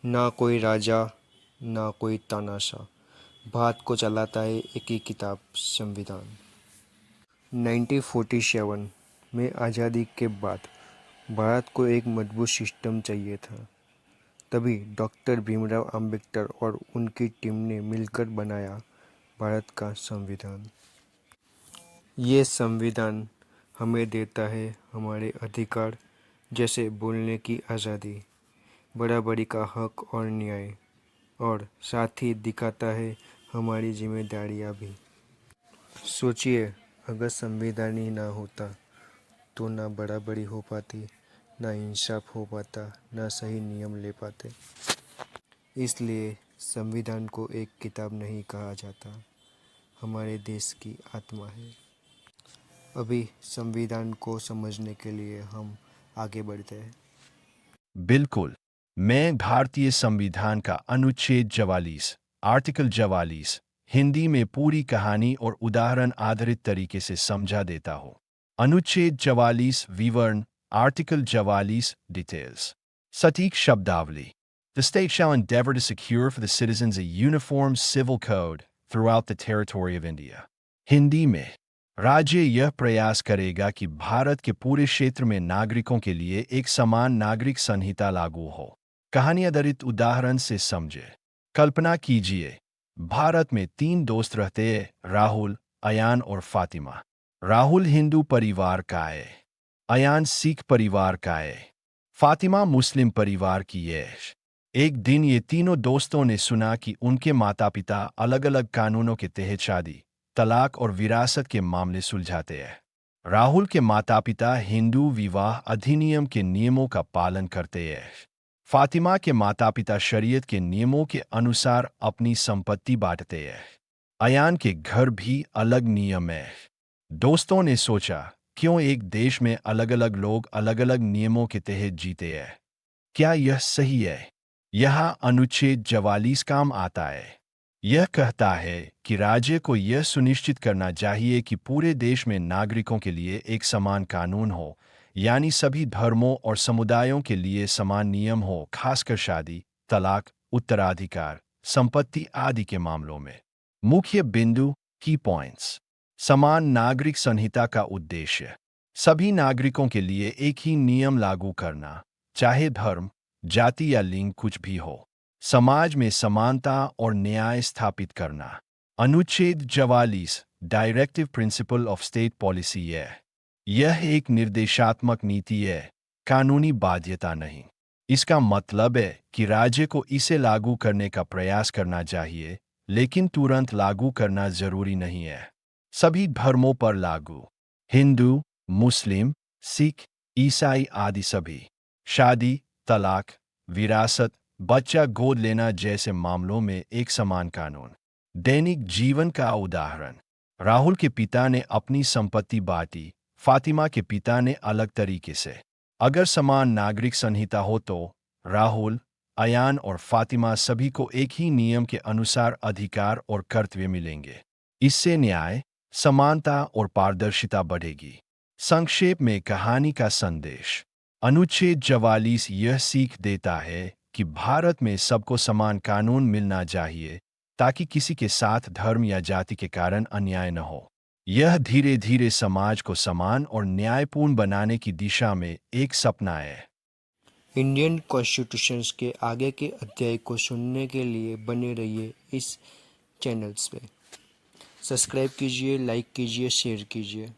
ना कोई राजा ना कोई तानाशाह, भारत को चलाता है एक ही किताब, संविधान। 1947 में आज़ादी के बाद भारत को एक मजबूत सिस्टम चाहिए था। तभी डॉक्टर भीमराव अंबेडकर और उनकी टीम ने मिलकर बनाया भारत का संविधान। ये संविधान हमें देता है हमारे अधिकार, जैसे बोलने की आज़ादी, बराबरी का हक और न्याय, और साथ ही दिखाता है हमारी जिम्मेदारियां भी। सोचिए, अगर संविधान ही ना होता तो ना बराबरी हो पाती, ना इंसाफ हो पाता, ना सही नियम ले पाते। इसलिए संविधान को एक किताब नहीं कहा जाता, हमारे देश की आत्मा है। अभी संविधान को समझने के लिए हम आगे बढ़ते हैं। बिल्कुल। मैं भारतीय संविधान का अनुच्छेद 44 आर्टिकल 44 हिंदी में पूरी कहानी और उदाहरण आधारित तरीके से समझा देता हूँ। अनुच्छेद 44 विवरण आर्टिकल 44 डिटेल्स सटीक शब्दावली The state shall endeavor to secure for the citizens a uniform civil code throughout the territory of India. Hindi में राज्य यह प्रयास करेगा कि भारत के पूरे क्षेत्र में नागरिकों के लिए एक समान नागरिक संहिता लागू हो। कहानी आधारित उदाहरण से समझे। कल्पना कीजिए, भारत में 3 दोस्त रहते हैं, राहुल, अयान और फातिमा। राहुल हिंदू परिवार का है, अयान सिख परिवार का है, फातिमा मुस्लिम परिवार की है। एक दिन ये तीनों दोस्तों ने सुना कि उनके माता पिता अलग अलग कानूनों के तहत शादी, तलाक और विरासत के मामले सुलझाते हैं। राहुल के माता पिता हिंदू विवाह अधिनियम के नियमों का पालन करते हैं। फातिमा के माता पिता शरीयत के नियमों के अनुसार अपनी संपत्ति बांटते हैं। अयान के घर भी अलग नियम है। दोस्तों ने सोचा, क्यों एक देश में अलग अलग लोग अलग अलग नियमों के तहत जीते हैं? क्या यह सही है? यहाँ अनुच्छेद 44 काम आता है। यह कहता है कि राज्य को यह सुनिश्चित करना चाहिए कि पूरे देश में नागरिकों के लिए एक समान कानून हो, यानी सभी धर्मों और समुदायों के लिए समान नियम हो, खासकर शादी, तलाक, उत्तराधिकार, संपत्ति आदि के मामलों में। मुख्य बिंदु की पॉइंट्स। समान नागरिक संहिता का उद्देश्य सभी नागरिकों के लिए एक ही नियम लागू करना, चाहे धर्म, जाति या लिंग कुछ भी हो। समाज में समानता और न्याय स्थापित करना। अनुच्छेद 44 directive principle of state policy है। यह एक निर्देशात्मक नीति है, कानूनी बाध्यता नहीं। इसका मतलब है कि राज्य को इसे लागू करने का प्रयास करना चाहिए, लेकिन तुरंत लागू करना जरूरी नहीं है। सभी धर्मों पर लागू। हिंदू, मुस्लिम, सिख, ईसाई आदि सभी। शादी, तलाक, विरासत, बच्चा गोद लेना जैसे मामलों में एक समान कानून। दैनिक जीवन का उदाहरण। राहुल के पिता ने अपनी संपत्ति बांटी, फातिमा के पिता ने अलग तरीके से। अगर समान नागरिक संहिता हो तो राहुल, अयान और फातिमा सभी को एक ही नियम के अनुसार अधिकार और कर्तव्य मिलेंगे। इससे न्याय, समानता और पारदर्शिता बढ़ेगी। संक्षेप में कहानी का संदेश। अनुच्छेद 44 यह सीख देता है कि भारत में सबको समान कानून मिलना चाहिए, ताकि किसी के साथ धर्म या जाति के कारण अन्याय न हो। यह धीरे धीरे समाज को समान और न्यायपूर्ण बनाने की दिशा में एक सपना है। इंडियन कॉन्स्टिट्यूशन के आगे के अध्याय को सुनने के लिए बने रहिए इस चैनल्स पे। सब्सक्राइब कीजिए, लाइक कीजिए, शेयर कीजिए।